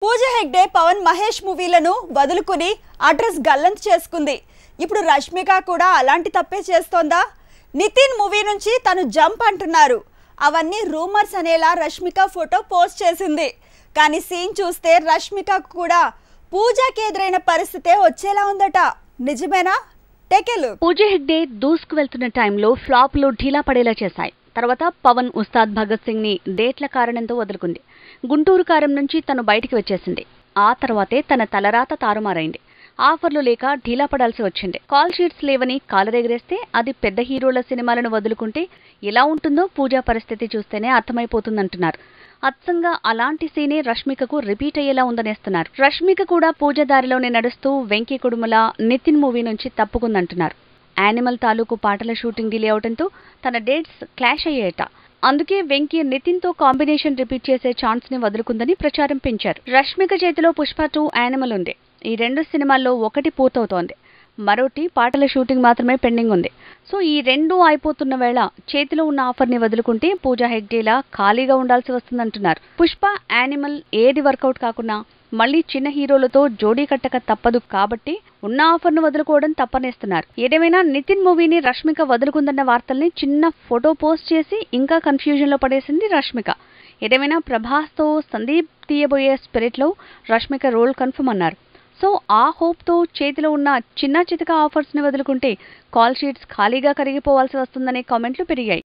పూజ హెగ్డే పవన్ మహేష్ మూవీలను వదులుకుని అడ్రస్ గల్లంతు చేసుకుంది. ఇప్పుడు రష్మిక కూడా అలాంటి తప్పే చేస్తోందా? నితిన్ మూవీ నుంచి తను జంప్ అంటున్నారు. అవన్నీ రూమర్స్ అనేలా రష్మిక ఫోటో పోస్ట్ చేసింది. కానీ సీన్ చూస్తే రష్మిక కూడా పూజకి ఎదురైన పరిస్థితే వచ్చేలా ఉందట. నిజమేనా? Take a look. Pooja Hegde దూసుకు వెళ్తున్న టైంలో ఫ్లాప్లు ఢీలా పడేలా చేశాయి. తర్వాత పవన్ ఉస్తాద్ భగత్ సింగ్ ని డేట్ల కారణంతో వదులుకుంది. గుంటూరు కారం నుంచి తను బయటికి వచ్చేసింది. ఆ తర్వాతే తన తలరాత తారుమారైంది. ఆఫర్లు లేక ఢీలా పడాల్సి వచ్చింది. కాల్ షీట్స్ లేవని కాలరెగరేస్తే అది పెద్ద హీరోల సినిమాలను వదులుకుంటే ఎలా ఉంటుందో పూజా పరిస్థితి చూస్తేనే అర్థమైపోతుందంటున్నారు. అచ్చంగా అలాంటి సీనే రష్మికకు రిపీట్ అయ్యేలా ఉందనేస్తున్నారు. రష్మిక కూడా పూజ దారిలోనే నడుస్తూ వెంకీ కుడుముల నితిన్ మూవీ నుంచి తప్పుకుందంటున్నారు. యానిమల్ తాలూకు పాటల షూటింగ్ డిలే అవడంతో తన డేట్స్ క్లాష్ అయ్యాయట. అందుకే వెంకీ నితిన్ తో కాంబినేషన్ రిపీట్ చేసే ఛాన్స్ ని వదులుకుందని ప్రచారం పెంచారు. రష్మిక చేతిలో పుష్ప 2 యానిమల్ ఉంది. ఈ 2 సినిమాల్లో ఒకటి పూర్తవుతోంది, మరోటి పాటల షూటింగ్ మాత్రమే పెండింగ్ ఉంది. సో ఈ 2 అయిపోతున్న వేళ చేతిలో ఉన్న ఆఫర్ ని వదులుకుంటే పూజా హెగ్డేలా ఖాళీగా ఉండాల్సి వస్తుందంటున్నారు. పుష్ప, యానిమల్ ఏది వర్కౌట్ కాకున్నా మళ్లీ చిన్న హీరోలతో జోడీ కట్టక తప్పదు కాబట్టి ఉన్న ఆఫర్ ను వదులుకోవడం తప్పనేస్తున్నారు. ఏదేమైనా నితిన్ మూవీని రష్మిక వదులుకుందన్న వార్తల్ని చిన్న ఫోటో పోస్ట్ చేసి ఇంకా కన్ఫ్యూజన్ లో పడేసింది రష్మిక. ఏదేమైనా ప్రభాస్ తో సందీప్ తీయబోయే స్పిరిట్ లో రష్మిక రోల్ కన్ఫర్మ్ అన్నారు. సో ఆ హోప్ తో చేతిలో ఉన్న చిన్న చితక ఆఫర్స్ ని వదులుకుంటే కాల్ షీట్స్ ఖాళీగా కరిగిపోవాల్సి వస్తుందనే కామెంట్లు పెరిగాయి.